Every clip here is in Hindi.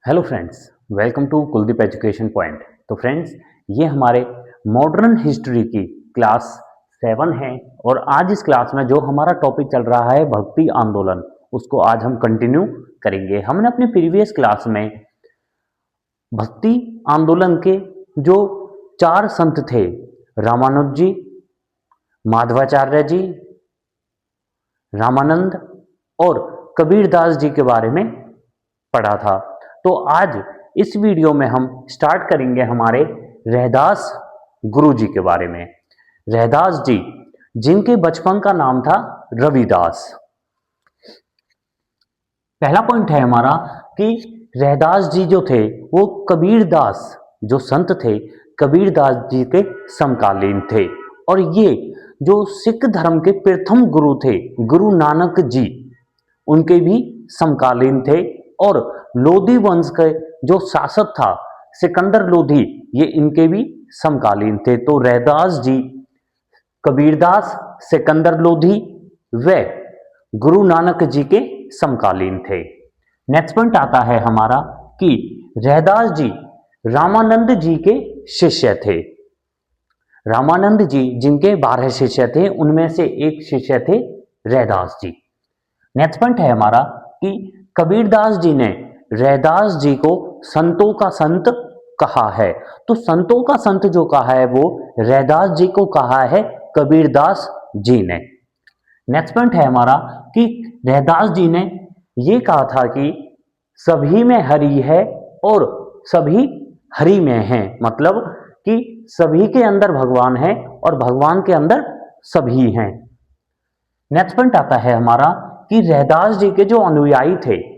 Hello friends, welcome to Kuldeep education point. तो फ्रेंड्स, ये हमारे मॉडर्न हिस्ट्री की क्लास 7 है और आज इस क्लास में जो हमारा टॉपिक चल रहा है भक्ति आंदोलन, उसको आज हम कंटिन्यू करेंगे। हमने अपनी प्रीवियस क्लास में भक्ति आंदोलन के जो 4 संत थे, रामानुज जी, माधवाचार्य जी, रामानंद और कबीरदास जी के बारे में पढ़ा था। तो आज इस वीडियो में हम स्टार्ट करेंगे हमारे रैदास गुरु जी के बारे में। रैदास जी, जिनके बचपन का नाम था रविदास। पहला पॉइंट है हमारा कि रैदास जी जो थे वो कबीरदास जो संत थे, कबीरदास जी के समकालीन थे और ये जो सिख धर्म के प्रथम गुरु थे, गुरु नानक जी, उनके भी समकालीन थे और लोधी वंश के जो शासक था सिकंदर लोधी, ये इनके भी समकालीन थे। तो रैदास जी कबीरदास, सिकंदर लोधी व गुरु नानक जी के समकालीन थे। नेक्स्ट पॉइंट आता है हमारा कि रैदास जी रामानंद जी के शिष्य थे। रामानंद जी जिनके 12 शिष्य थे, उनमें से एक शिष्य थे रैदास जी। नेक्स्ट पॉइंट है हमारा कि कबीरदास जी ने रैदास जी को संतों का संत कहा है। तो संतों का संत जो कहा है वो रैदास जी को कहा है कबीरदास जी ने। नेक्स्ट पॉइंट है हमारा कि रैदास जी ने ये कहा था कि सभी में हरि है और सभी हरि में हैं, मतलब कि सभी के अंदर भगवान है और भगवान के अंदर सभी हैं। नेक्स्ट पॉइंट आता है हमारा कि रैदास जी के जो अनुयायी थे,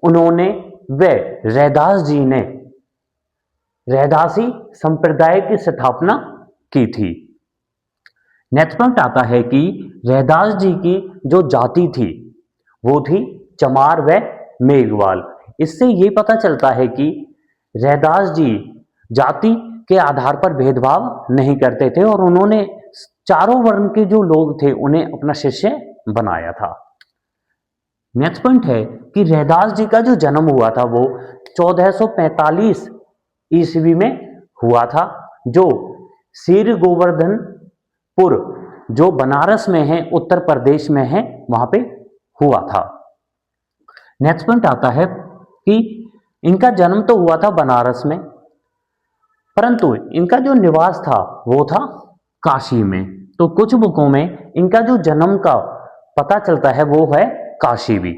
उन्होंने व रैदास जी ने रैदासी संप्रदाय की स्थापना की थी। नेक्स्ट पॉइंट आता है कि रैदास जी की जो जाति थी वो थी चमार व मेघवाल। इससे ये पता चलता है कि रैदास जी जाति के आधार पर भेदभाव नहीं करते थे और उन्होंने चारों वर्ण के जो लोग थे उन्हें अपना शिष्य बनाया था। नेक्स्ट पॉइंट है कि रैदास जी का जो जन्म हुआ था वो 1445 ईस्वी में हुआ था, जो श्री गोवर्धनपुर जो बनारस में है, उत्तर प्रदेश में है, वहां पे हुआ था। नेक्स्ट पॉइंट आता है कि इनका जन्म तो हुआ था बनारस में, परंतु इनका जो निवास था वो था काशी में। तो कुछ बुकों में इनका जो जन्म का पता चलता है वो है काशी भी।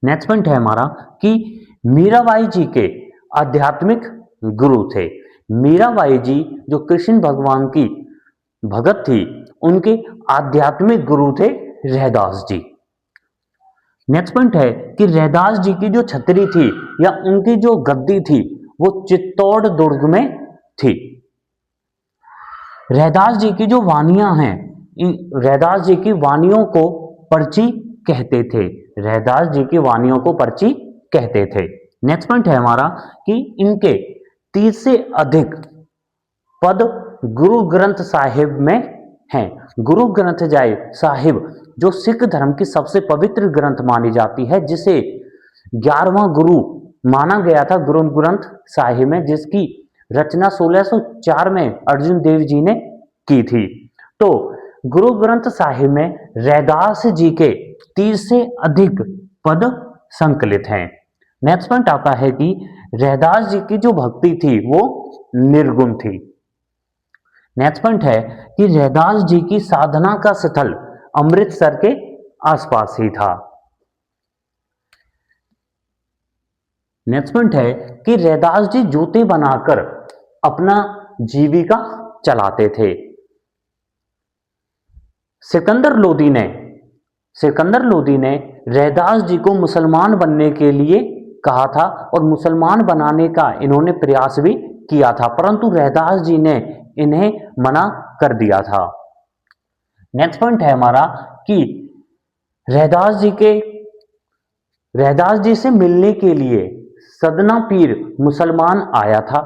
नेक्स्ट पॉइंट है हमारा कि मीराबाई जी के आध्यात्मिक गुरु थे। मीराबाई जी जो कृष्ण भगवान की भगत थी, उनके आध्यात्मिक गुरु थे रैदास जी। नेक्स्ट पॉइंट है कि रैदास जी की जो छतरी थी या उनकी जो गद्दी थी वो चित्तौड़ दुर्ग में थी। रैदास जी की जो वानियां हैं, रैदास जी की वानियों को पर्ची कहते थे। रैदास जी की वानियों को पर्ची कहते थे। नेक्स्ट पॉइंट है हमारा कि इनके 30 से अधिक पद गुरु ग्रंथ साहिब में हैं। गुरु ग्रंथ साहिब जो सिख धर्म की सबसे पवित्र ग्रंथ मानी जाती है, जिसे 11वां गुरु माना गया था गुरु ग्रंथ साहिब में, जिसकी रचना 1604 में अर्जुन देव जी ने की थी। तो गुरु ग्रंथ साहिब में रैदास जी के 30 से अधिक पद संकलित हैं। नेक्स्ट पॉइंट आता है कि रैदास जी की जो भक्ति थी वो निर्गुण थी। नेक्स्ट पॉइंट है कि रैदास जी की साधना का स्थल अमृतसर के आसपास ही था। नेक्स्ट पॉइंट है कि रैदास जी जूते बनाकर अपना जीविका चलाते थे। सिकंदर लोधी ने रैदास जी को मुसलमान बनने के लिए कहा था और मुसलमान बनाने का इन्होंने प्रयास भी किया था, परंतु रैदास जी ने इन्हें मना कर दिया था। नेक्स्ट पॉइंट है हमारा कि रैदास जी से मिलने के लिए सदना पीर मुसलमान आया था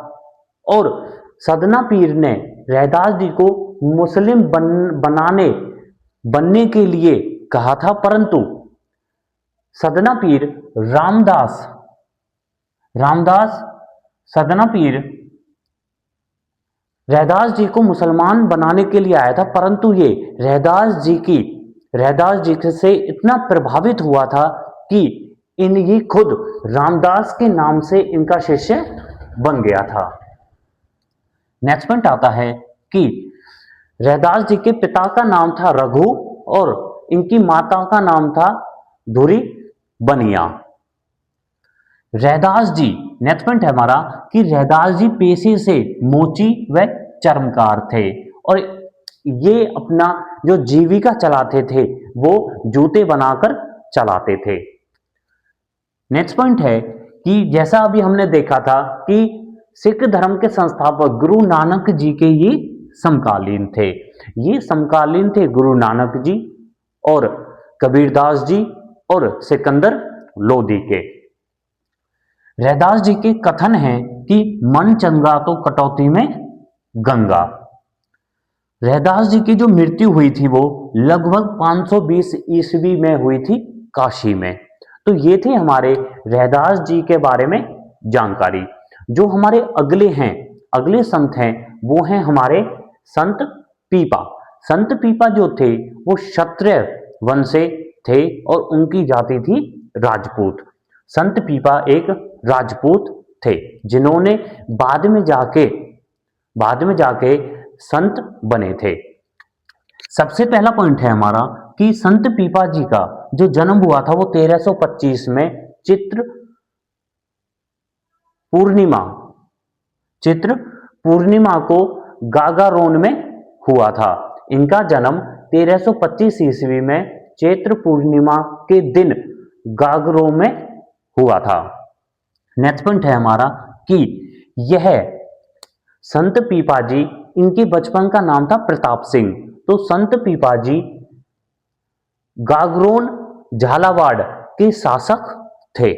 और सदना पीर ने रैदास जी को मुस्लिम बनने के लिए कहा था, परंतु सदना पीर रामदास रामदास सदना पीर रैदास जी को मुसलमान बनाने के लिए आया था, परंतु ये रैदास जी से इतना प्रभावित हुआ था कि ये खुद रामदास के नाम से इनका शिष्य बन गया था। नेक्स्ट पॉइंट आता है कि रैदास जी के पिता का नाम था रघु और इनकी माता का नाम था धुरी बनिया। रैदास जी, नेक्स्ट पॉइंट है हमारा कि रैदास जी पेशे से मोची व चर्मकार थे और ये अपना जो जीविका चलाते थे वो जूते बनाकर चलाते थे। नेक्स्ट पॉइंट है कि जैसा अभी हमने देखा था कि सिख धर्म के संस्थापक गुरु नानक जी के ये समकालीन थे। ये समकालीन थे गुरु नानक जी और कबीरदास जी और सिकंदर लोधी के। रैदास जी के कथन है कि मन चंगा तो कटौती में गंगा। रैदास जी की जो मृत्यु हुई थी वो लगभग 520 ईस्वी में हुई थी काशी में। तो ये थे हमारे रैदास जी के बारे में जानकारी। जो हमारे अगले संत हैं वो हैं हमारे संत पीपा। संत पीपा जो थे वो क्षत्रिय वंश से थे और उनकी जाति थी राजपूत। संत पीपा एक राजपूत थे जिन्होंने बाद में जाके संत बने थे। सबसे पहला पॉइंट है हमारा कि संत पीपा जी का जो जन्म हुआ था वो 1325 में चित्र पूर्णिमा को गागारोन में हुआ था। इनका जन्म 1325 ईस्वी में चैत्र पूर्णिमा के दिन गागरो में हुआ था। नेक्स्ट पॉइंट है हमारा कि यह संत पीपा जी, इनके बचपन का नाम था प्रताप सिंह। तो संत पीपा जी गागरोन झालावाड़ के शासक थे।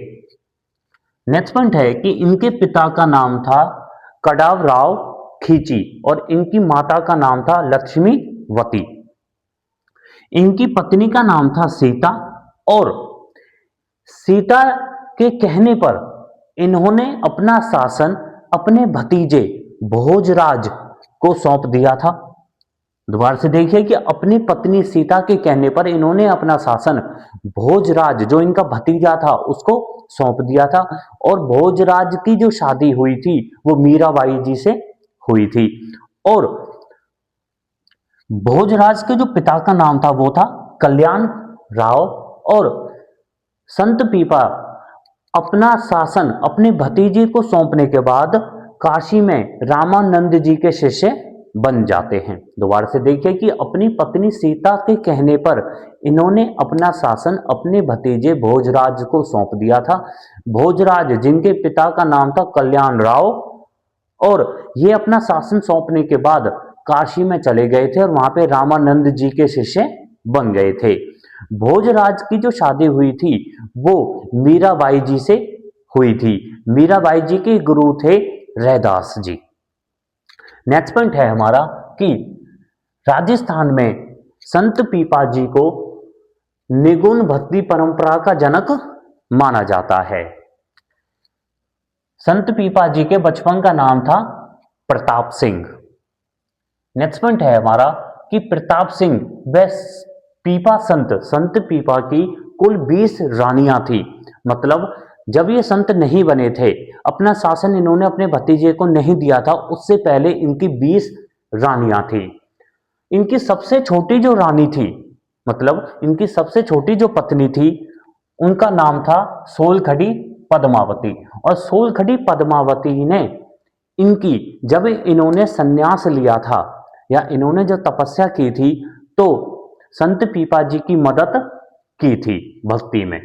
नेक्स्ट पॉइंट है कि इनके पिता का नाम था कडावराव खींची और इनकी माता का नाम था लक्ष्मीवती। इनकी पत्नी का नाम था सीता और सीता के कहने पर इन्होंने अपना शासन अपने भतीजे भोजराज को सौंप दिया था। दोबारा से देखिए कि अपनी पत्नी सीता के कहने पर इन्होंने अपना शासन भोजराज जो इनका भतीजा था उसको सौंप दिया था और भोजराज की जो शादी हुई थी वो मीराबाई जी से हुई थी और भोजराज के जो पिता का नाम था वो था कल्याण राव और संत पीपा अपना शासन अपने भतीजे को सौंपने के बाद काशी में रामानंद जी के शिष्य बन जाते हैं। दोबारा से देखिए कि अपनी पत्नी सीता के कहने पर इन्होंने अपना शासन अपने भतीजे भोजराज को सौंप दिया था। भोजराज जिनके पिता का नाम था कल्याण राव और ये अपना शासन सौंपने के बाद काशी में चले गए थे और वहां पे रामानंद जी के शिष्य बन गए थे। भोजराज की जो शादी हुई थी वो मीराबाई जी से हुई थी। मीराबाई जी के गुरु थे रैदास जी। नेक्स्ट पॉइंट है हमारा कि राजस्थान में संत पीपा जी को निगुण भक्ति परंपरा का जनक माना जाता है। संत पीपा जी के बचपन का नाम था प्रताप सिंह। नेक्स्ट पॉइंट है हमारा कि प्रताप सिंह व पीपा संत पीपा की कुल 20 रानियां थी। मतलब जब ये संत नहीं बने थे, अपना शासन इन्होंने अपने भतीजे को नहीं दिया था, उससे पहले इनकी 20 रानियां थी। इनकी सबसे छोटी जो रानी थी, मतलब इनकी सबसे छोटी जो पत्नी थी, उनका नाम था सोलखड़ी पद्मावती और सोलखड़ी पद्मावती ने इनकी जब इन्होंने संन्यास लिया था या इन्होंने जो तपस्या की थी तो संत पीपा जी की मदद की थी भक्ति में।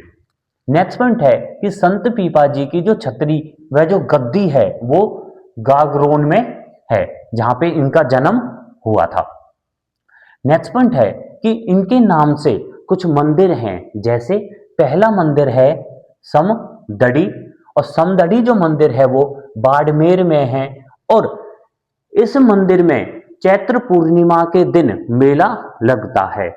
नेक्स्ट पॉइंट है कि संत पीपा जी की जो छतरी वह जो गद्दी है वो गागरोन में है जहां पे इनका जन्म हुआ था। नेक्स्ट पॉइंट है कि इनके नाम से कुछ मंदिर हैं, जैसे पहला मंदिर है समदड़ी और समदड़ी जो मंदिर है वो बाड़मेर में है और इस मंदिर में चैत्र पूर्णिमा के दिन मेला लगता है।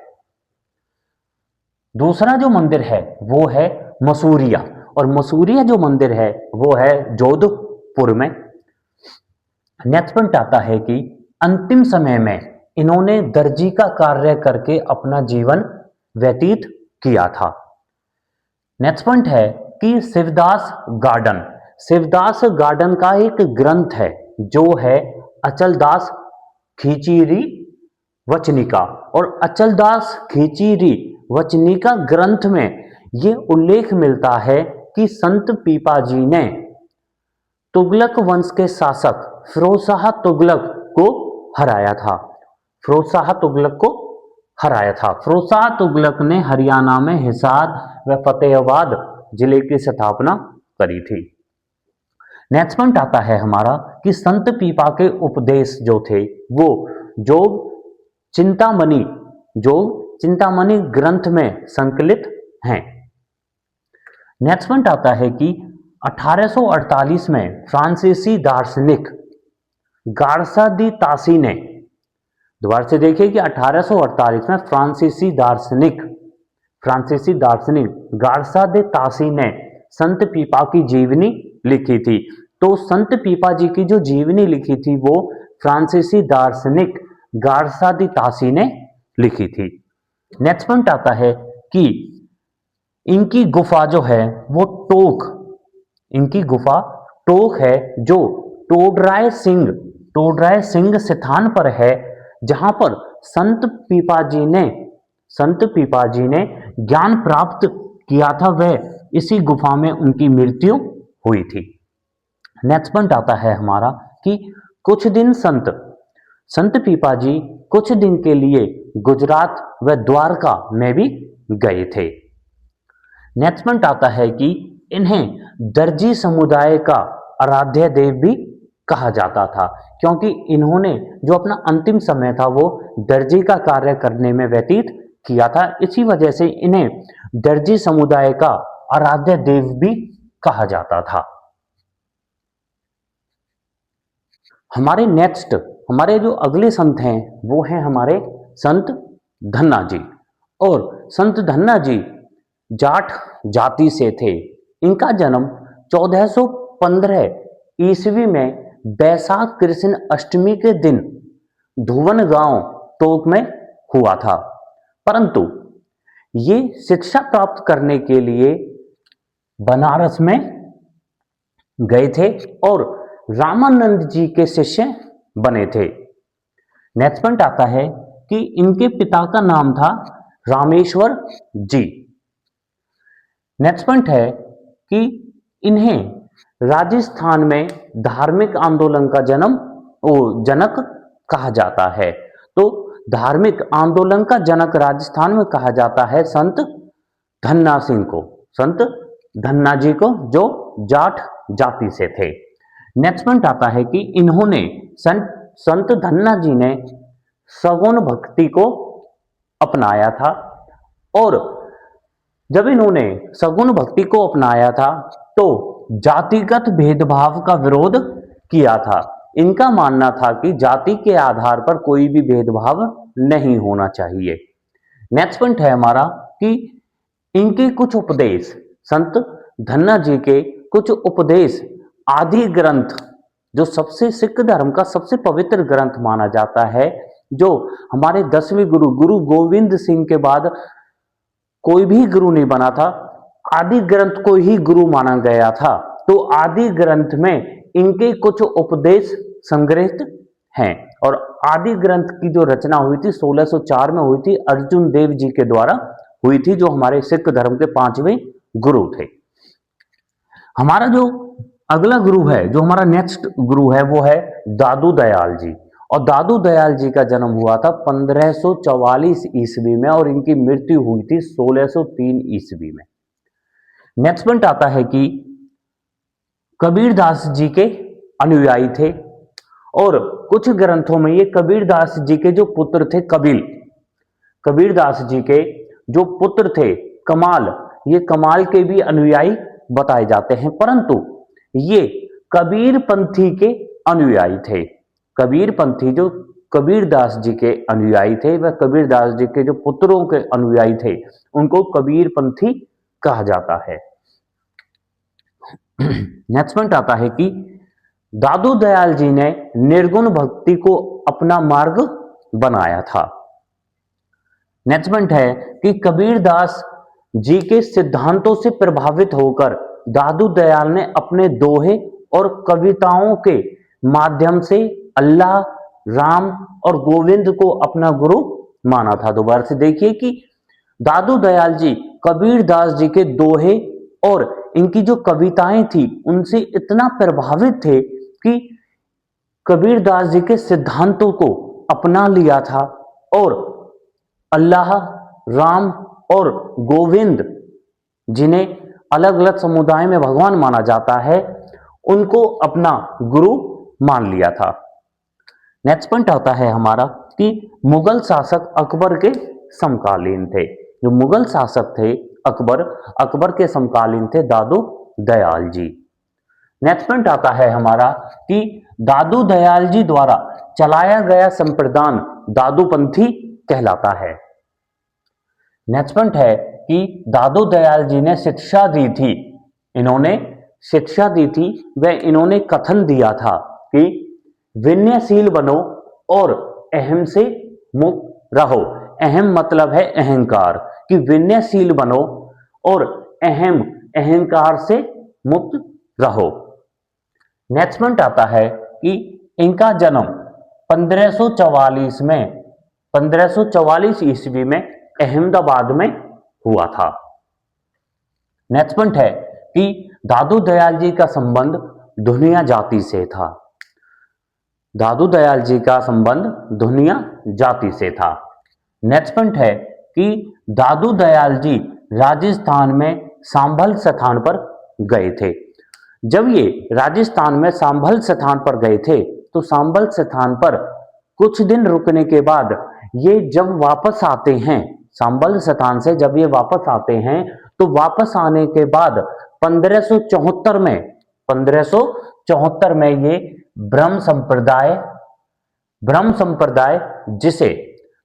दूसरा जो मंदिर है वो है मसूरिया और मसूरिया जो मंदिर है वो है जोधपुर में। नेक्स्ट पॉइंट आता है कि अंतिम समय में इन्होंने दर्जी का कार्य करके अपना जीवन व्यतीत किया था। नेक्स्ट पॉइंट है कि शिवदास गार्डन। शिवदास गार्डन का एक ग्रंथ है जो है अचलदास खींचीरी वचनिका, और अचलदास खींचीरी वचनिका ग्रंथ में ये उल्लेख मिलता है कि संत पीपाजी ने तुगलक वंश के शासक फिरोजशाह तुगलक को हराया था। फिरोजशाह तुगलक को हराया था। फिरोजशाह तुगलक ने हरियाणा में हिसार व फतेहाबाद जिले की स्थापना करी थी। नेक्स्ट पॉइंट आता है हमारा कि संत पीपा के उपदेश जो थे वो जोग चिंतामणि ग्रंथ में संकलित हैं। नेक्स्ट पॉइंट आता है कि 1848 में फ्रांसीसी दार्शनिक गारसा दी तासी ने, दोबारा से देखिए कि 1848 में फ्रांसीसी दार्शनिक गारसा दे तासी ने संत पीपा की जीवनी लिखी थी। तो संत पीपा जी की जो जीवनी लिखी थी वो फ्रांसीसी दार्शनिक गारसा दी तासी ने लिखी थी। नेक्स्ट पॉइंट आता है कि इनकी गुफा जो है वो इनकी गुफा टोक है जो टोडराय सिंह स्थान पर है, जहां पर संत पीपा जी ने ज्ञान प्राप्त किया था, वह इसी गुफा में उनकी मृत्यु हुई थी। नेक्स्ट पॉइंट आता है हमारा कि कुछ दिन संत पीपा जी कुछ दिन के लिए गुजरात व द्वारका में भी गए थे। नेक्स्ट पॉइंट आता है कि इन्हें दर्जी समुदाय का आराध्य देव भी कहा जाता था, क्योंकि इन्होंने जो अपना अंतिम समय था वो दर्जी का कार्य करने में व्यतीत किया था। इसी वजह से इन्हें दर्जी समुदाय का आराध्य देव भी कहा जाता था। हमारे जो अगले संत हैं वो हैं हमारे संत धन्ना जी। और संत धन्ना जी जाट जाति से थे। इनका जन्म 1415 ईस्वी में बैसाख कृष्ण अष्टमी के दिन धुवन गांव टोक में हुआ था, परंतु ये शिक्षा प्राप्त करने के लिए बनारस में गए थे और रामानंद जी के शिष्य बने थे। नेक्स्ट पॉइंट आता है कि इनके पिता का नाम था रामेश्वर जी। नेक्स्ट पॉइंट है कि इन्हें राजस्थान में धार्मिक आंदोलन का जनक कहा जाता है। तो धार्मिक आंदोलन का जनक राजस्थान में कहा जाता है संत धन्ना सिंह को, संत धन्ना जी को, जो जाट जाति से थे। नेक्स्ट पॉइंट आता है कि इन्होंने संत धन्ना जी ने सगुण भक्ति को अपनाया था, और जब इन्होंने सगुण भक्ति को अपनाया था तो जातिगत भेदभाव का विरोध किया था। इनका मानना था कि जाति के आधार पर कोई भी भेदभाव नहीं होना चाहिए। नेक्स्ट पॉइंट है हमारा कि इनके कुछ उपदेश, संत धन्ना जी के कुछ उपदेश आदि ग्रंथ, जो सबसे सिख धर्म का सबसे पवित्र ग्रंथ माना जाता है, जो हमारे 10वें गुरु गोविंद सिंह के बाद कोई भी गुरु नहीं बना था, आदि ग्रंथ को ही गुरु माना गया था। तो आदि ग्रंथ में इनके कुछ उपदेश संग्रहित हैं, और आदि ग्रंथ की जो रचना हुई थी 1604 में हुई थी, अर्जुन देव जी के द्वारा हुई थी, जो हमारे सिख धर्म के 5वें गुरु थे। हमारा जो अगला गुरु है, जो हमारा नेक्स्ट गुरु है, वो है दादू दयाल जी। और दादू दयाल जी का जन्म हुआ था 1544 ईस्वी में, और इनकी मृत्यु हुई थी 1603 ईस्वी में। नेक्स्ट पॉइंट आता है कि कबीरदास जी के अनुयायी थे, और कुछ ग्रंथों में ये कबीरदास जी के जो पुत्र थे कबीरदास जी के जो पुत्र थे कमाल, ये कमाल के भी अनुयायी बताए जाते हैं, परंतु ये कबीरपंथी के अनुयायी थे। कबीरपंथी जो कबीरदास जी के अनुयायी थे, वह कबीरदास जी के जो पुत्रों के अनुयायी थे, उनको कबीरपंथी कहा जाता है। नेक्स्ट पॉइंट आता है कि दादू दयाल जी ने निर्गुण भक्ति को अपना मार्ग बनाया था। नेक्स्ट पॉइंट है कि कबीरदास जी के सिद्धांतों से प्रभावित होकर दादू दयाल ने अपने दोहे और कविताओं के माध्यम से अल्लाह, राम और गोविंद को अपना गुरु माना था। दोबारा से देखिए कि दादू दयाल जी कबीरदास जी के दोहे और इनकी जो कविताएं थी उनसे इतना प्रभावित थे कि कबीरदास जी के सिद्धांतों को अपना लिया था और अल्लाह, राम और गोविंद जिन्हें अलग अलग समुदाय में भगवान माना जाता है उनको अपना गुरु मान लिया था। नेक्स्ट पॉइंट आता है हमारा कि मुगल शासक अकबर के समकालीन थे। जो मुगल शासक थे अकबर के समकालीन थे दादू दयाल जी। नेक्स्ट पॉइंट आता है हमारा कि दादू दयाल जी द्वारा चलाया गया संप्रदान दादूपंथी कहलाता है। नेक्स्ट पॉइंट है कि दादू दयाल जी ने शिक्षा दी थी, इन्होंने शिक्षा दी थी व इन्होंने कथन दिया था कि विनयशील बनो और अहम से मुक्त रहो। अहम मतलब है अहंकार, कि विनयशील बनो और अहंकार से मुक्त रहो। नेक्स्ट पॉइंट आता है कि इनका जन्म 1544 ईस्वी में अहमदाबाद में हुआ था। नेक्स्ट पॉइंट है कि दादू दयाल जी का संबंध धुनिया जाति से था। दादू दयाल जी का संबंध धुनिया जाति से था। नेक्स्ट पॉइंट है कि दादू दयाल जी राजस्थान में सांभल स्थान पर गए थे। जब ये राजस्थान में सांभल स्थान पर गए थे तो सांभल स्थान पर कुछ दिन रुकने के बाद ये जब वापस आते हैं, सांभल स्थान से जब ये वापस आते हैं तो वापस आने के बाद 1574 में ये ब्रह्म संप्रदाय जिसे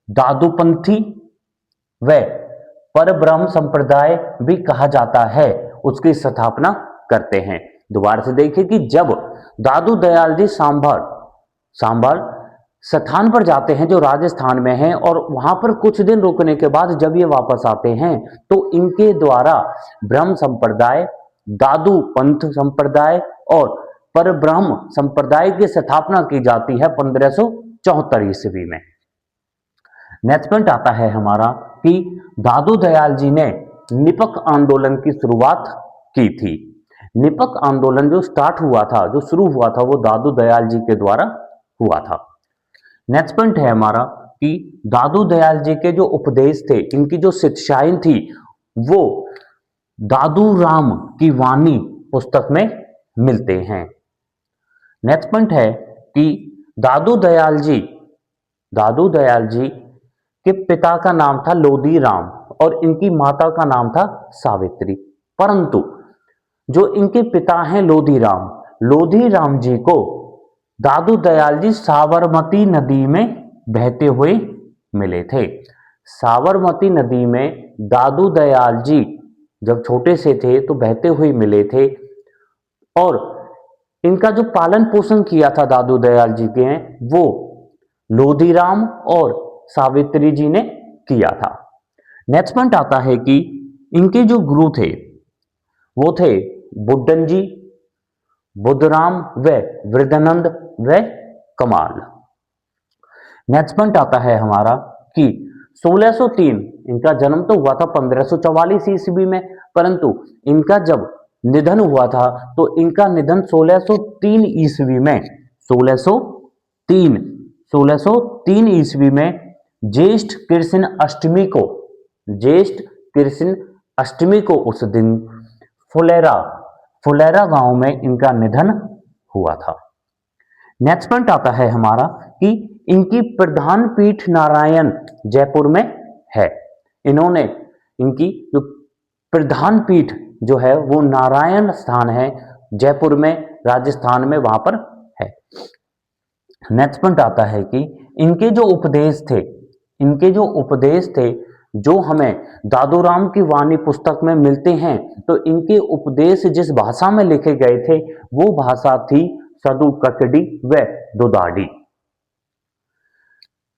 दादूपंथी व परब्रह्म संप्रदाय भी कहा जाता है उसकी स्थापना करते हैं। दोबारा से देखिए कि जब दादू दयाल जी सांभर स्थान पर जाते हैं जो राजस्थान में है और वहां पर कुछ दिन रुकने के बाद जब ये वापस आते हैं तो इनके द्वारा ब्रह्म संप्रदाय, दादू पंथ संप्रदाय और परब्रह्म संप्रदाय की स्थापना की जाती है 1574 ईस्वी में। नेक्स्ट पॉइंट आता है हमारा कि दादू दयाल जी ने निपक आंदोलन की शुरुआत की थी। निपक आंदोलन जो शुरू हुआ था वो दादू दयाल जी के द्वारा हुआ था। नेक्स्ट पॉइंट है हमारा कि दादू दयाल जी के जो उपदेश थे, इनकी जो शिक्षाएं थी वो दादू राम की वाणी पुस्तक में मिलते हैं। नेक्स्ट पॉइंट है कि दादू दयाल जी के पिता का नाम था लोधी राम और इनकी माता का नाम था सावित्री, परंतु जो इनके पिता हैं लोधी राम जी को दादू दयाल जी साबरमती नदी में बहते हुए मिले थे। साबरमती नदी में दादू दयाल जी जब छोटे से थे तो बहते हुए मिले थे और इनका जो पालन पोषण किया था दादू दयाल जी के वो लोधीराम और सावित्री जी ने किया था। नेक्स्ट पॉइंट आता है कि इनके जो गुरु थे वो थे बुड्ढन जी, बुद्धराम व वृद्धानंद व कमाल। नेक्स्ट पॉइंट आता है हमारा कि 1603 इनका जन्म तो हुआ था 1544 ईस्वी में, परंतु इनका जब निधन हुआ था तो इनका निधन 1603 ईस्वी में ज्येष्ठ कृष्ण अष्टमी को उस दिन फुलेरा गांव में इनका निधन हुआ था। नेक्स्ट पॉइंट आता है हमारा कि इनकी प्रधान पीठ नारायण जयपुर में है। इनकी जो प्रधान पीठ जो है वो नारायण स्थान है जयपुर में, राजस्थान में, वहां पर है। नेक्स्ट पॉइंट आता है कि इनके जो उपदेश थे जो हमें दादूराम की वाणी पुस्तक में मिलते हैं, तो इनके उपदेश जिस भाषा में लिखे गए थे वो भाषा थी सदु ककड़ी व दुदाड़ी।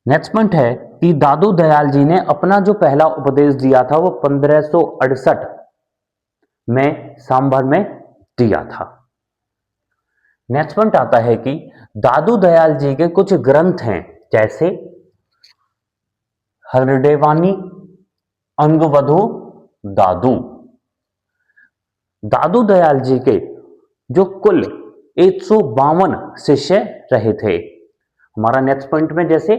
नेक्स्ट पॉइंट है कि दादू दयाल जी ने अपना जो पहला उपदेश दिया था वो 1568 में सांभर में दिया था। नेक्स्ट पॉइंट आता है कि दादू दयाल जी के कुछ ग्रंथ हैं, जैसे हरडेवानी, अंगवधु, दादू। दादू दयाल जी के जो कुल 152 शिष्य रहे थे। हमारा नेक्स्ट पॉइंट में जैसे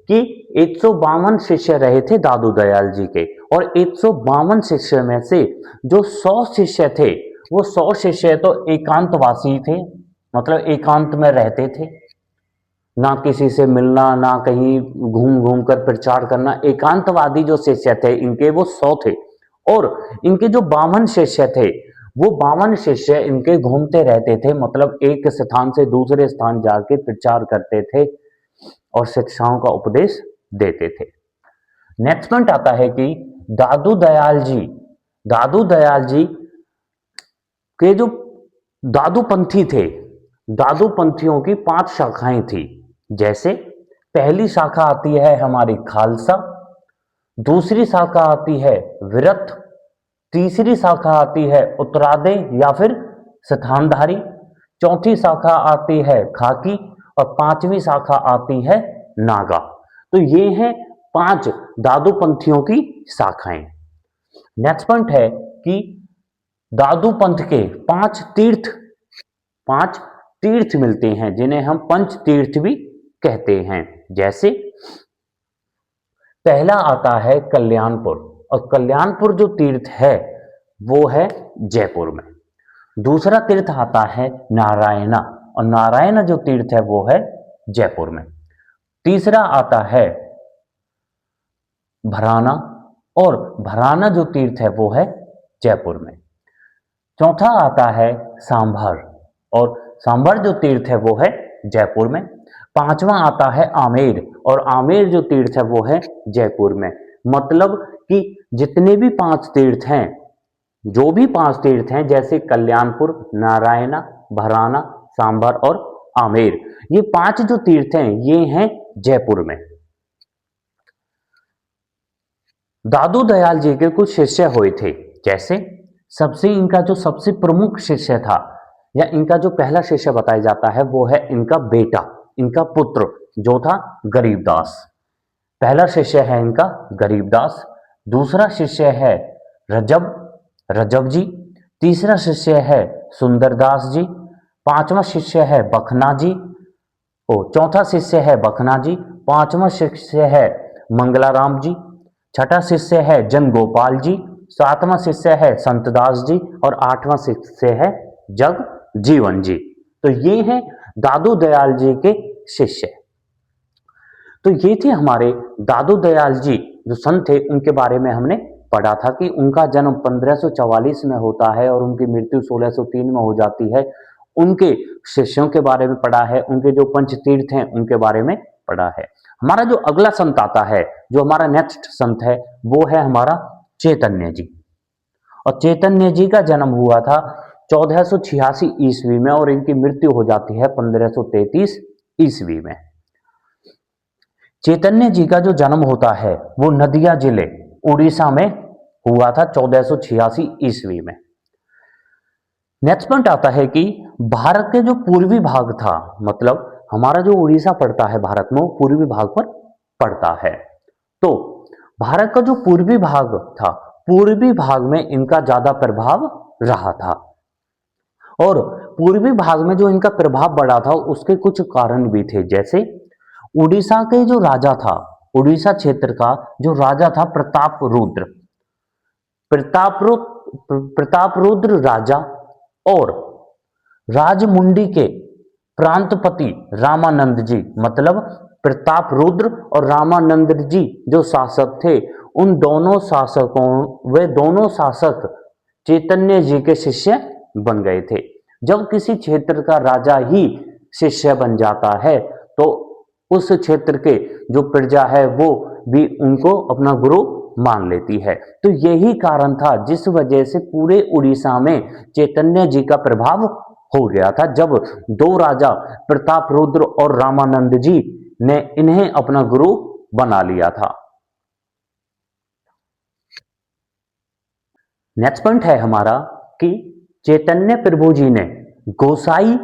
कि 152 शिष्य रहे थे दादू दयाल जी के, और 152 शिष्य में से जो 100 शिष्य थे वो 100 शिष्य तो एकांतवासी थे, मतलब एकांत में रहते थे, ना किसी से मिलना, ना कहीं घूम घूम कर प्रचार करना। एकांतवादी जो शिष्य थे इनके वो 100 थे, और इनके जो 52 शिष्य थे वो 52 शिष्य इनके घूमते रहते थे, मतलब एक स्थान से दूसरे स्थान जाके प्रचार करते थे और शिक्षाओं का उपदेश देते थे। नेक्स्ट पॉइंट आता है कि दादू दयाल जी के जो दादूपंथी थे, दादूपंथियों की 5 शाखाएं थी। जैसे पहली शाखा आती है हमारी खालसा, दूसरी शाखा आती है विरत, तीसरी शाखा आती है उत्तरादे या फिर स्थानधारी, चौथी शाखा आती है खाकी, और 5वीं शाखा आती है नागा। तो ये हैं 5 दादूपंथियों की शाखाएं। नेक्स्ट पॉइंट है कि दादू पंथ के 5 तीर्थ मिलते हैं, जिन्हें हम पंच तीर्थ भी कहते हैं। जैसे पहला आता है कल्याणपुर, और कल्याणपुर जो तीर्थ है वो है जयपुर में। दूसरा तीर्थ आता है नारायणा, और नारायण जो तीर्थ है वो है जयपुर में। तीसरा आता है भराना, और भराना जो तीर्थ है वो है जयपुर में। चौथा आता है सांभर, और सांभर जो तीर्थ है वो है जयपुर में। पांचवा आता है आमेर, और आमेर जो तीर्थ है वो है जयपुर में। मतलब कि जितने भी 5 तीर्थ हैं, जो भी 5 तीर्थ हैं, जैसे कल्याणपुर, नारायणा, भराना, सांभर और आमेर, ये 5 जो तीर्थ हैं ये हैं जयपुर में। दादू दयाल जी के कुछ शिष्य हुए थे, जैसे इनका जो सबसे प्रमुख शिष्य था, या इनका जो पहला शिष्य बताया जाता है वो है इनका बेटा, इनका पुत्र जो था गरीबदास। पहला शिष्य है इनका गरीबदास, दूसरा शिष्य है रजब जी, तीसरा शिष्य है सुंदरदास जी, पांचवा शिष्य है बखना जी, चौथा शिष्य है बखना जी, पांचवा शिष्य है मंगलाराम जी, छठा शिष्य है जन गोपाल जी, सातवां शिष्य है संतदास जी, और 8वां शिष्य है जग जीवन जी। तो ये हैं दादू दयाल जी के शिष्य। तो ये थे हमारे दादू दयाल जी जो संत थे, उनके बारे में हमने पढ़ा था कि उनका जन्म 1544 में होता है और उनकी मृत्यु 1603 में हो जाती है। उनके शिष्यों के बारे में पढ़ा है, उनके जो पंच तीर्थ हैं उनके बारे में पढ़ा है। हमारा जो अगला संत आता है, जो हमारा नेक्स्ट संत है, वो है हमारा चैतन्य जी। और चैतन्य जी का जन्म हुआ था 1486 ईस्वी में, और इनकी मृत्यु हो जाती है 1533 ईस्वी में। चैतन्य जी का जो जन्म होता है वो नदिया जिले उड़ीसा में हुआ था 1486 ईस्वी में। नेक्स्ट पॉइंट आता है कि भारत के जो पूर्वी भाग था, मतलब हमारा जो उड़ीसा पड़ता है भारत में, वो पूर्वी भाग पर पड़ता है। तो भारत का जो पूर्वी भाग था, पूर्वी भाग में इनका ज्यादा प्रभाव रहा था, और पूर्वी भाग में जो इनका प्रभाव बढ़ा था उसके कुछ कारण भी थे। जैसे उड़ीसा के जो राजा था, उड़ीसा क्षेत्र का जो राजा था प्रतापरुद्र राजा, और राजमुंडी के प्रांतपति रामानंद जी, मतलब प्रतापरुद्र और रामानंद जी जो शासक थे, उन दोनों शासक चैतन्य जी के शिष्य बन गए थे। जब किसी क्षेत्र का राजा ही शिष्य बन जाता है तो उस क्षेत्र के जो प्रजा है वो भी उनको अपना गुरु मान लेती है। तो यही कारण था जिस वजह से पूरे उड़ीसा में चैतन्य जी का प्रभाव हो गया था, जब दो राजा प्रताप रुद्र और रामानंद जी ने इन्हें अपना गुरु बना लिया था। नेक्स्ट पॉइंट है हमारा कि चैतन्य प्रभु जी ने गोसाई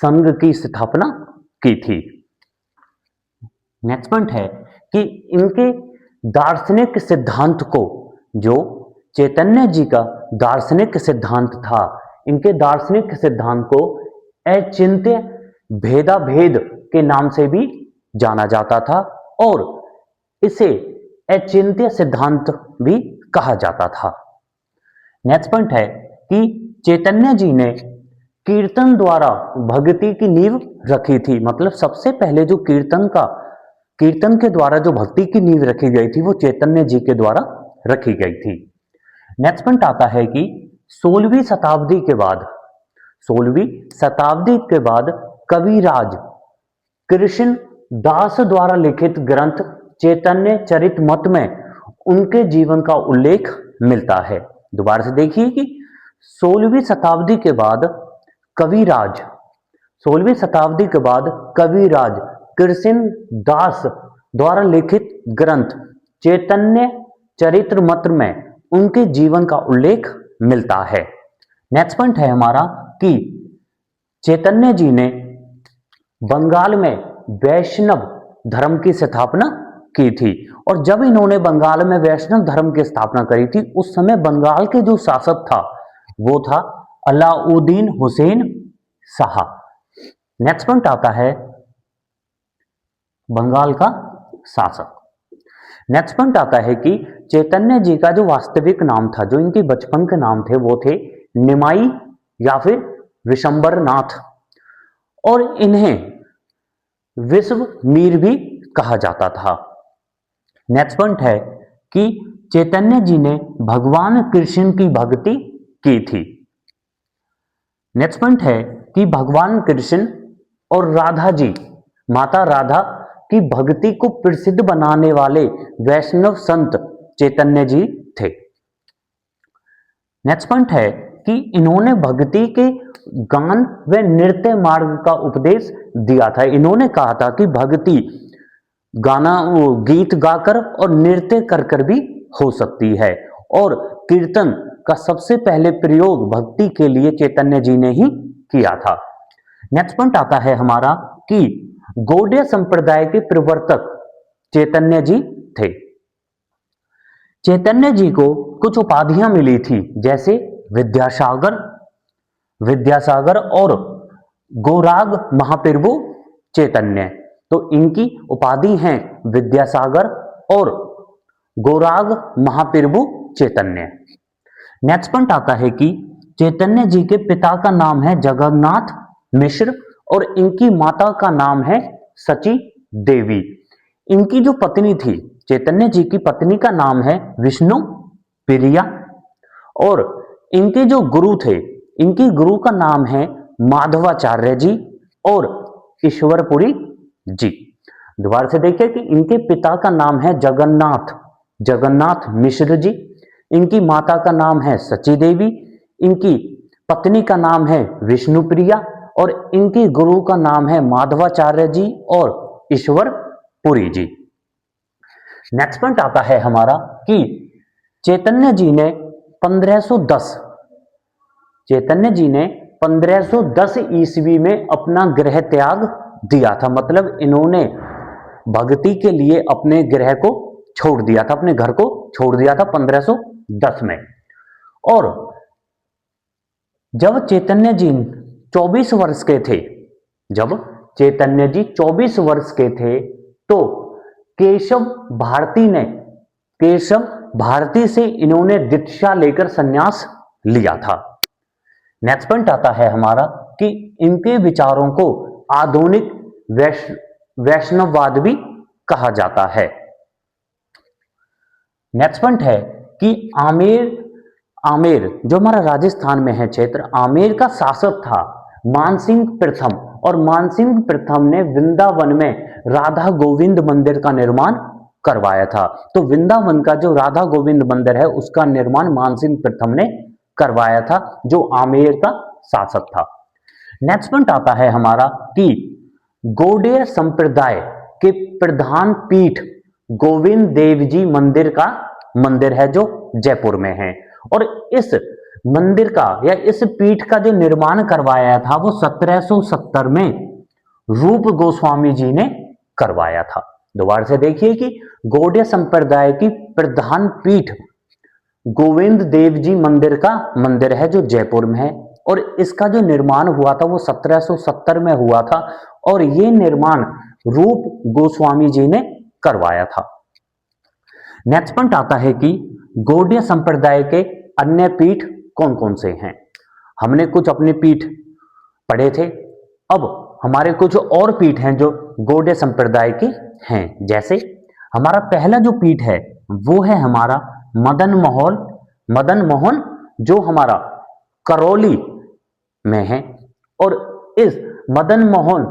संघ की स्थापना की थी। नेक्स्ट पॉइंट है कि इनके दार्शनिक सिद्धांत को, जो चैतन्य जी का दार्शनिक सिद्धांत था, इनके दार्शनिक सिद्धांत को अचिंत्य भेदाभेद के नाम से भी जाना जाता था और इसे अचिंत्य सिद्धांत भी कहा जाता था। नेक्स्ट पॉइंट है कि चैतन्य जी ने कीर्तन द्वारा भक्ति की नींव रखी थी। मतलब सबसे पहले जो कीर्तन के द्वारा जो भक्ति की नींव रखी गई थी वो चैतन्य जी के द्वारा रखी गई थी। नेक्स्ट पॉइंट आता है कि 16वीं शताब्दी के बाद कविराज कृष्ण दास द्वारा लिखित ग्रंथ चैतन्य चरितमत में उनके जीवन का उल्लेख मिलता है। दोबारा से देखिए कि 16वीं शताब्दी के बाद कविराज कृष्ण दास द्वारा लिखित ग्रंथ चैतन्य चरितमत में उनके जीवन का उल्लेख मिलता है। नेक्स्ट पॉइंट है हमारा कि चैतन्य जी ने बंगाल में वैष्णव धर्म की स्थापना की थी और जब इन्होंने बंगाल में वैष्णव धर्म की स्थापना करी थी उस समय बंगाल के जो शासक था वो था अलाउद्दीन हुसैन शाह। नेक्स्ट पॉइंट आता है बंगाल का शासक। नेक्स्ट पॉइंट आता है कि चैतन्य जी का जो वास्तविक नाम था, जो इनके बचपन के नाम थे, वो थे निमाई या फिर विशंबरनाथ और इन्हें विश्व मीर भी कहा जाता था। नेक्स्ट पॉइंट है कि चैतन्य जी ने भगवान कृष्ण की भक्ति की थी। नेक्स्ट पॉइंट है कि भगवान कृष्ण और राधा जी, माता राधा की भक्ति को प्रसिद्ध बनाने वाले वैष्णव संत चैतन्य जी थे। नेक्स्ट पॉइंट है कि इन्होंने भक्ति के गान व नृत्य मार्ग का उपदेश दिया था। इन्होंने कहा था कि भक्ति गाना, गीत गाकर और नृत्य कर भी हो सकती है और कीर्तन का सबसे पहले प्रयोग भक्ति के लिए चैतन्य जी ने ही किया था। नेक्स्ट पॉइंट आता है हमारा कि गौड़ीय संप्रदाय के प्रवर्तक चैतन्य जी थे। चैतन्य जी को कुछ उपाधियां मिली थी, जैसे विद्यासागर और गौराग महाप्रभु चैतन्य। तो इनकी उपाधि हैं विद्यासागर और गौराग महाप्रभु चैतन्य। नेक्स्ट पॉइंट आता है कि चैतन्य जी के पिता का नाम है जगन्नाथ मिश्र और इनकी माता का नाम है सची देवी। इनकी जो पत्नी थी, चैतन्य जी की पत्नी का नाम है विष्णु प्रिया और इनके जो गुरु थे, इनकी गुरु का नाम है माधवाचार्य जी और ईश्वरपुरी जी। दोबारा से देखिए कि इनके पिता का नाम है जगन्नाथ मिश्र जी, इनकी माता का नाम है सची देवी, इनकी पत्नी का नाम है विष्णुप्रिया और इनके गुरु का नाम है माधवाचार्य जी और ईश्वरपुरी जी। नेक्स्ट पॉइंट आता है हमारा कि चैतन्य जी ने 1510 ईस्वी में अपना गृह त्याग दिया था। मतलब इन्होंने भक्ति के लिए अपने गृह को छोड़ दिया था, अपने घर को छोड़ दिया था 1510 में। और जब चैतन्य जी 24 वर्ष के थे, तो केशव भारती से इन्होंने दीक्षा लेकर संन्यास लिया था। नेक्स्ट पॉइंट आता है हमारा कि इनके विचारों को आधुनिक वैष्णववाद भी कहा जाता है। नेक्स्ट पॉइंट है कि आमेर जो हमारा राजस्थान में है क्षेत्र, आमेर का शासक था मानसिंह प्रथम और मानसिंह प्रथम ने वृंदावन में राधा गोविंद मंदिर का निर्माण करवाया था। तो वृंदावन का जो राधा गोविंद मंदिर है उसका निर्माण मानसिंह प्रथम ने करवाया था, जो आमेर का शासक था। नेक्स्ट पॉइंट आता है हमारा कि गौड़ीय संप्रदाय के प्रधान पीठ गोविंद देव जी मंदिर का मंदिर है जो जयपुर में है, और इस मंदिर का या इस पीठ का जो निर्माण करवाया था वो 1770 में रूप गोस्वामी जी ने करवाया था। दोबारा से देखिए कि गौड़ीय संप्रदाय की प्रधान पीठ गोविंद देव जी मंदिर का मंदिर है जो जयपुर में है, और इसका जो निर्माण हुआ था वो 1770 में हुआ था, और ये निर्माण रूप गोस्वामी जी ने करवाया था। नेक्स्ट पॉइंट आता है कि गौड़ीय संप्रदाय के अन्य पीठ कौन कौन से हैं। हमने कुछ अपने पीठ पढ़े थे, अब हमारे कुछ और पीठ हैं जो गौड़ीय संप्रदाय के हैं। जैसे हमारा पहला जो पीठ है वो है हमारा मदन मोहन जो हमारा करौली में है, और इस मदन मोहन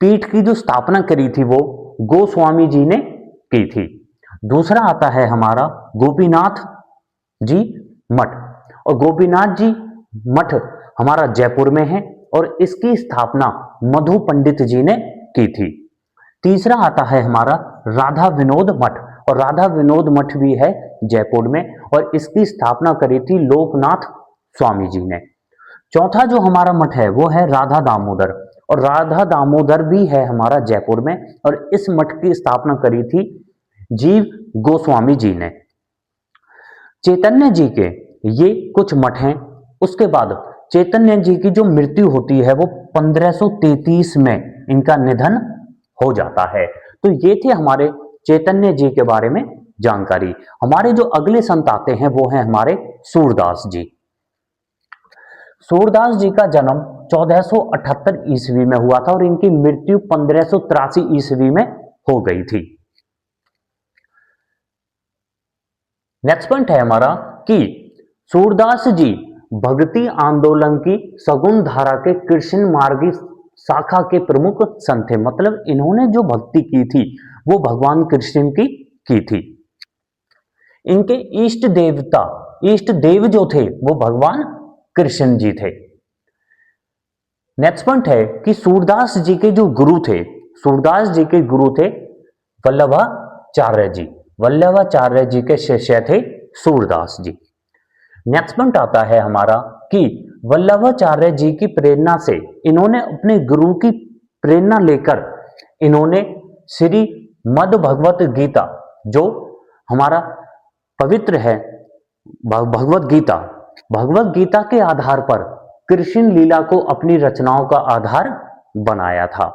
पीठ की जो स्थापना करी थी वो गोस्वामी जी ने की थी। दूसरा आता है हमारा गोपीनाथ जी मठ, और गोपीनाथ जी मठ हमारा जयपुर में है, और इसकी स्थापना मधु पंडित जी ने की थी। तीसरा आता है हमारा राधा विनोद मठ, और राधा विनोद मठ भी है जयपुर में, और इसकी स्थापना करी थी लोकनाथ स्वामी जी ने। चौथा जो हमारा मठ है वो है राधा दामोदर, और राधा दामोदर भी है हमारा जयपुर में, और इस मठ की स्थापना करी थी जीव गोस्वामी जी ने। चैतन्य जी के ये कुछ मठ हैं। उसके बाद चैतन्य जी की जो मृत्यु होती है वो 1533 में इनका निधन हो जाता है। तो ये थे हमारे चैतन्य जी के बारे में जानकारी। हमारे जो अगले संत आते हैं वो हैं हमारे सूरदास जी। सूरदास जी का जन्म 1478 ईस्वी में हुआ था, और इनकी मृत्यु 1583 ईस्वी में हो गई थी। नेक्स्ट पॉइंट है हमारा कि सूरदास जी भक्ति आंदोलन की सगुण धारा के कृष्ण मार्गी शाखा के प्रमुख संत थे। मतलब इन्होंने जो भक्ति की थी वो भगवान कृष्ण की थी। इनके इष्ट देव जो थे वो भगवान कृष्ण जी थे। नेक्स्ट पॉइंट है कि सूरदास जी के जो गुरु थे, सूरदास जी के गुरु थे वल्लभाचार्य जी। वल्लभाचार्य जी के शिष्य थे सूरदास जी। नेक्स्ट पॉइंट आता है हमारा कि वल्लभाचार्य जी की प्रेरणा से इन्होंने अपने गुरु की प्रेरणा लेकर इन्होंने श्री मद भगवत गीता जो हमारा पवित्र है भगवत गीता के आधार पर कृष्ण लीला को अपनी रचनाओं का आधार बनाया था,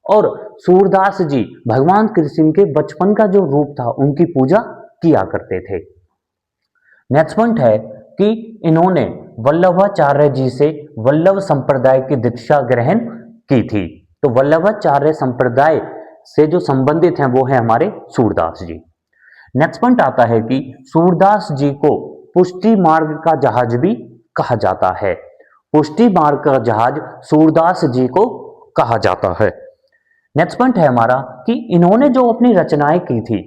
और सूरदास जी भगवान कृष्ण के बचपन का जो रूप था उनकी पूजा किया करते थे। नेक्स्ट पॉइंट है कि इन्होंने वल्लभाचार्य जी से वल्लभ संप्रदाय की दीक्षा ग्रहण की थी। तो वल्लभाचार्य संप्रदाय से जो संबंधित हैं वो है हमारे सूरदास जी। नेक्स्ट पॉइंट आता है कि सूरदास जी को पुष्टि मार्ग का जहाज भी कहा जाता है। पुष्टि मार्ग का जहाज सूरदास जी को कहा जाता है। नेक्स्ट पॉइंट है हमारा कि इन्होंने जो अपनी रचनाएं की थी,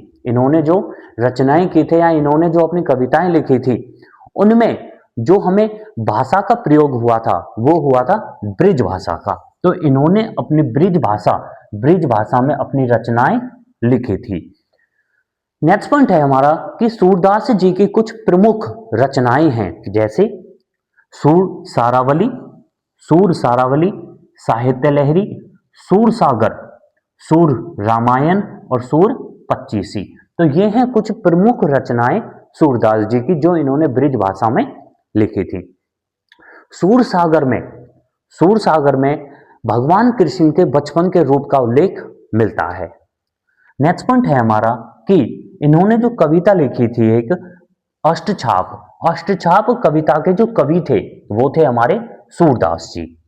या इन्होंने जो अपनी कविताएं लिखी थी, उनमें जो हमें भाषा का प्रयोग हुआ था वो हुआ था ब्रिज भाषा का। तो इन्होंने अपनी ब्रिज भाषा में अपनी रचनाएं लिखी थी। नेक्स्ट पॉइंट है हमारा कि सूरदास जी की कुछ प्रमुख रचनाएं हैं, जैसे सूर सारावली, साहित्य लहरी, सूर सागर, सूर रामायण और सूर पच्चीसी। तो ये हैं कुछ प्रमुख रचनाएं सूरदास जी की जो इन्होंने ब्रिज भाषा में लिखी थी। सूर सागर में भगवान कृष्ण के बचपन के रूप का उल्लेख मिलता है। नेक्स्ट पॉइंट है हमारा कि इन्होंने जो कविता लिखी थी एक अष्टछाप कविता के जो कवि थे वो थे हमारे सूरदास जी।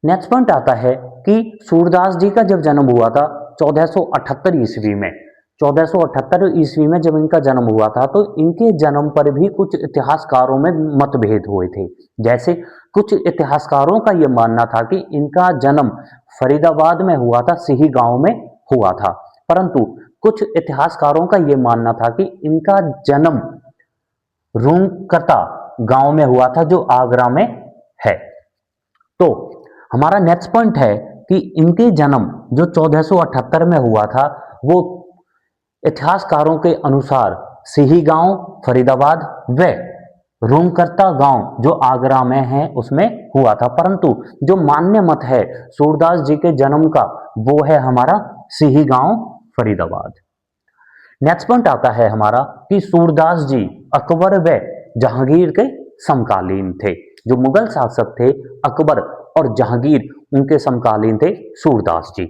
नेक्स्ट पॉइंट आता है कि सूरदास जी का जब जन्म हुआ था 1478 ईस्वी में, 1478 ईस्वी में जब इनका जन्म हुआ था तो इनके जन्म पर भी कुछ इतिहासकारों में मतभेद हुए थे। जैसे कुछ इतिहासकारों का यह मानना था कि इनका जन्म फरीदाबाद में हुआ था, सिही गांव में हुआ था, परंतु कुछ इतिहासकारों का ये मानना था कि इनका जन्म रूंगकता गांव में हुआ था जो आगरा में है। तो हमारा नेक्स्ट पॉइंट है कि इनके जन्म जो 1478 में हुआ था वो इतिहासकारों के अनुसार सिही गांव फरीदाबाद व रूंगकता गांव जो आगरा में है उसमें हुआ था, परंतु जो मान्य मत है सूरदास जी के जन्म का वो है हमारा सिही गांव फरीदाबाद। नेक्स्ट पॉइंट आता है हमारा कि सूरदास जी अकबर व जहांगीर के समकालीन थे। जो मुगल शासक थे अकबर और जहांगीर उनके समकालीन थे सूरदास जी।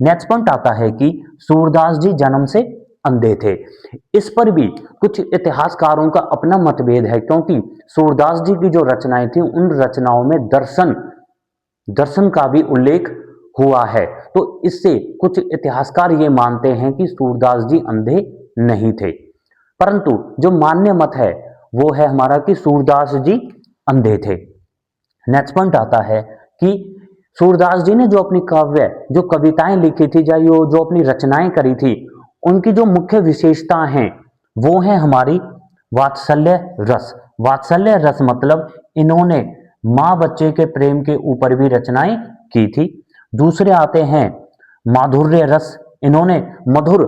नेक्स्ट पॉइंट आता है कि सूरदास जी जन्म से अंधे थे। इस पर भी कुछ इतिहासकारों का अपना मतभेद है, क्योंकि सूरदास जी की जो रचनाएं थी उन रचनाओं में दर्शन का भी उल्लेख हुआ है। तो इससे कुछ इतिहासकार ये मानते हैं कि सूरदास जी अंधे नहीं थे, परंतु जो मान्य मत है वो है हमारा कि सूरदास जी अंधे थे। नेक्स्ट पॉइंट आता है कि सूरदास जी ने जो अपनी काव्य जो कविताएं लिखी थी या जो अपनी रचनाएं करी थी उनकी जो मुख्य विशेषता हैं वो है हमारी वात्सल्य रस। वात्सल्य रस मतलब इन्होंने माँ बच्चे के प्रेम के ऊपर भी रचनाएं की थी। दूसरे आते हैं माधुर्य रस, इन्होंने मधुर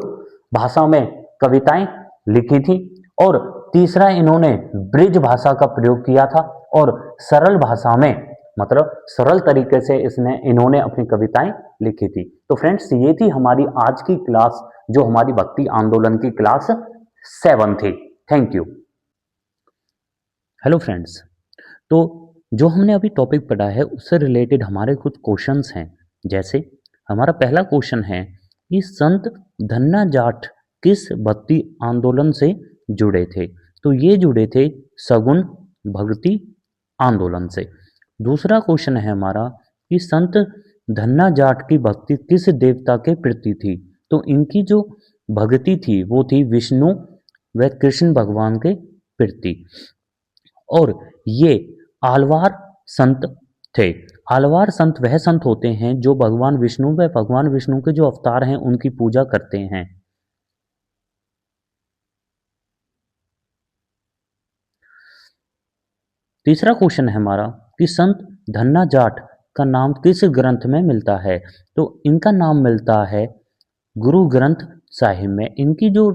भाषा में कविताएं लिखी थी। और तीसरा इन्होंने ब्रिज भाषा का प्रयोग किया था और सरल भाषा में मतलब सरल तरीके से इन्होंने अपनी कविताएं लिखी थी। तो फ्रेंड्स ये थी हमारी आज की क्लास जो हमारी भक्ति आंदोलन की क्लास 7 थी। Thank you. हेलो फ्रेंड्स, तो जो हमने अभी टॉपिक पढ़ा है उससे रिलेटेड हमारे कुछ क्वेश्चंस हैं। जैसे हमारा पहला क्वेश्चन है कि संत धन्ना जाट किस भक्ति आंदोलन से जुड़े थे? तो ये जुड़े थे सगुन भक्ति आंदोलन से। दूसरा क्वेश्चन है हमारा कि संत धन्ना जाट की भक्ति किस देवता के प्रति थी? तो इनकी जो भक्ति थी वो थी विष्णु व कृष्ण भगवान के प्रति। और ये आलवार संत थे। आलवार संत वह संत होते हैं जो भगवान विष्णु व भगवान विष्णु के जो अवतार हैं उनकी पूजा करते हैं। तीसरा क्वेश्चन है हमारा कि संत धन्ना जाट का नाम किस ग्रंथ में मिलता है? तो इनका नाम मिलता है गुरु ग्रंथ साहिब में। इनकी जो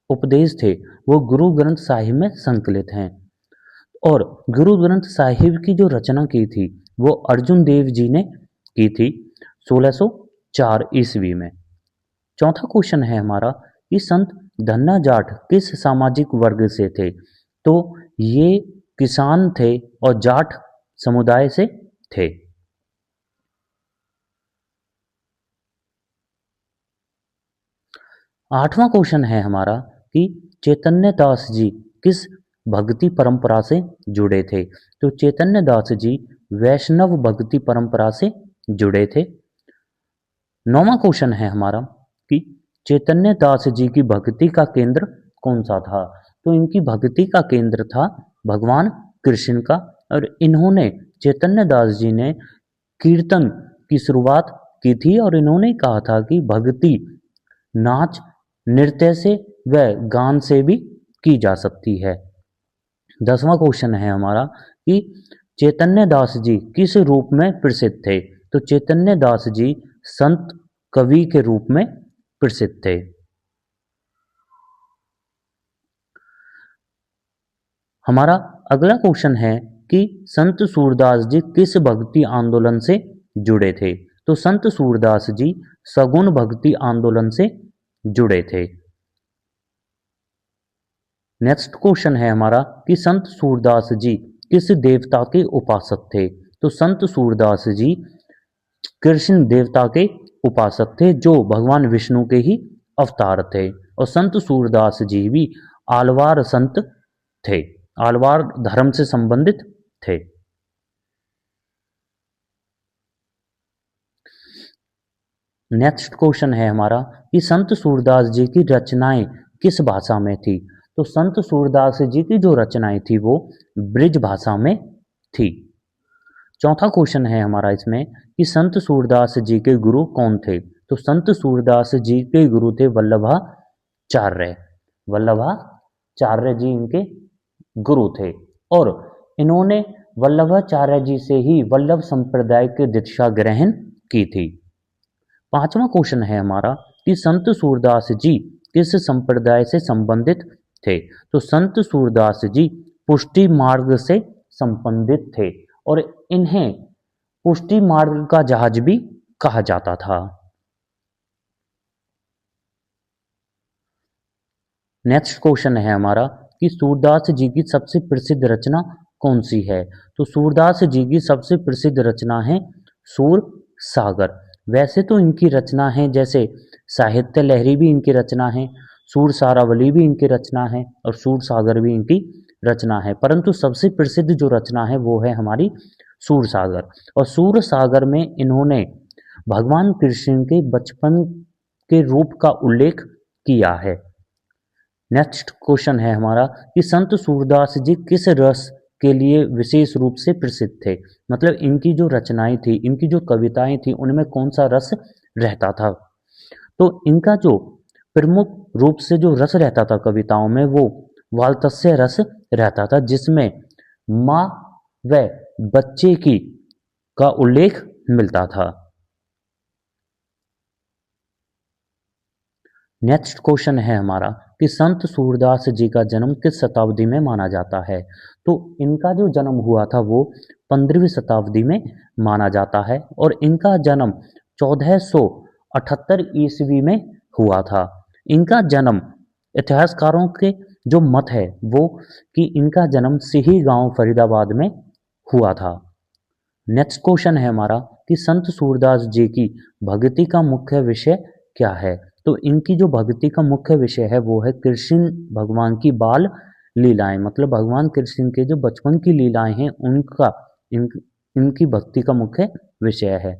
उपदेश थे वो गुरु ग्रंथ साहिब में संकलित हैं। और गुरु ग्रंथ साहिब की जो रचना की थी वो अर्जुन देव जी ने की थी 1604 ईस्वी में। चौथा क्वेश्चन है हमारा कि संत धन्ना जाट किस सामाजिक वर्ग से थे? तो ये किसान थे और जाट समुदाय से थे। आठवां क्वेश्चन है हमारा कि चैतन्य दास जी किस भक्ति परंपरा से जुड़े थे? तो चैतन्य दास जी वैष्णव भक्ति परंपरा से जुड़े थे। नौवां क्वेश्चन है हमारा कि चैतन्य दास जी की भक्ति का केंद्र कौन सा था? तो इनकी भक्ति का केंद्र था भगवान कृष्ण का। और इन्होंने चैतन्य दास जी ने कीर्तन की शुरुआत की थी और इन्होंने कहा था कि भक्ति नाच नृत्य से व गान से भी की जा सकती है। 10वां क्वेश्चन है हमारा कि चैतन्य दास जी किस रूप में प्रसिद्ध थे? तो चैतन्य दास जी संत कवि के रूप में प्रसिद्ध थे। हमारा अगला क्वेश्चन है कि संत सूरदास जी किस भक्ति आंदोलन से जुड़े थे? तो संत सूरदास जी सगुण भक्ति आंदोलन से जुड़े थे। नेक्स्ट क्वेश्चन है हमारा कि संत सूरदास जी किस देवता के उपासक थे? तो संत सूरदास जी कृष्ण देवता के उपासक थे जो भगवान विष्णु के ही अवतार थे। और संत सूरदास जी भी आलवार संत थे, आलवार धर्म से संबंधित थे। नेक्स्ट क्वेश्चन है हमारा कि संत सूरदास जी की रचनाएं किस भाषा में थी? तो संत सूरदास जी की जो रचनाएं थी वो ब्रिज भाषा में थी। चौथा क्वेश्चन है हमारा इसमें कि संत सूरदास जी के गुरु कौन थे? तो संत सूरदास जी के गुरु थे वल्लभाचार्य। वल्लभाचार्य जी इनके गुरु थे और इन्होंने वल्लभाचार्य जी से ही वल्लभ संप्रदाय की दीक्षा ग्रहण की थी। पांचवा क्वेश्चन है हमारा कि संत सूरदास जी किस संप्रदाय से संबंधित थे। तो संत सूरदास जी पुष्टि मार्ग से संबंधित थे और इन्हें पुष्टि मार्ग का जहाज भी कहा जाता था। नेक्स्ट क्वेश्चन है हमारा कि सूरदास जी की सबसे प्रसिद्ध रचना कौन सी है। तो सूरदास जी की सबसे प्रसिद्ध रचना है सूर सागर। वैसे तो इनकी रचना है जैसे साहित्य लहरी भी इनकी रचना है, सूर सारावली भी इनकी रचना है और सूर सागर भी इनकी रचना है, परंतु सबसे प्रसिद्ध जो रचना है वो है हमारी सूर सागर। और सूर सागर में इन्होंने भगवान कृष्ण के बचपन के रूप का उल्लेख किया है। नेक्स्ट क्वेश्चन है हमारा कि संत सूरदास जी किस रस के लिए विशेष रूप से प्रसिद्ध थे। मतलब इनकी जो रचनाएं थी, इनकी जो कविताएं थी, उनमें कौन सा रस रहता था। तो इनका जो प्रमुख रूप से जो रस रहता था कविताओं में वो वात्सल्य रस रहता था, जिसमें माँ व बच्चे की का उल्लेख मिलता था। नेक्स्ट क्वेश्चन है हमारा कि संत सूरदास जी का जन्म किस शताब्दी में माना जाता है। तो इनका जो जन्म हुआ था वो 15वीं शताब्दी में माना जाता है और इनका जन्म 1478 ईस्वी में हुआ था। इनका जन्म इतिहासकारों के जो मत है वो कि इनका जन्म सिही गांव फरीदाबाद में हुआ था। नेक्स्ट क्वेश्चन है हमारा कि संत सूरदास जी की भक्ति का मुख्य विषय क्या है। तो इनकी जो भक्ति का मुख्य विषय है वो है कृष्ण भगवान की बाल लीलाएं। मतलब भगवान कृष्ण के जो बचपन की लीलाएं हैं उनका इनकी भक्ति का मुख्य विषय है।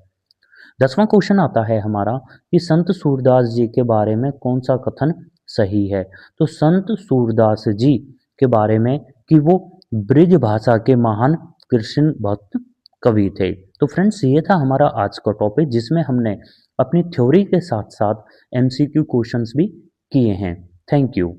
10वां क्वेश्चन आता है हमारा कि संत सूरदास जी के बारे में कौन सा कथन सही है। तो संत सूरदास जी के बारे में कि वो ब्रिज भाषा के महान कृष्ण भक्त कवि थे। तो फ्रेंड्स ये था हमारा आज का टॉपिक जिसमें हमने अपनी थ्योरी के साथ साथ MCQ क्वेश्चंस भी किए हैं। Thank you.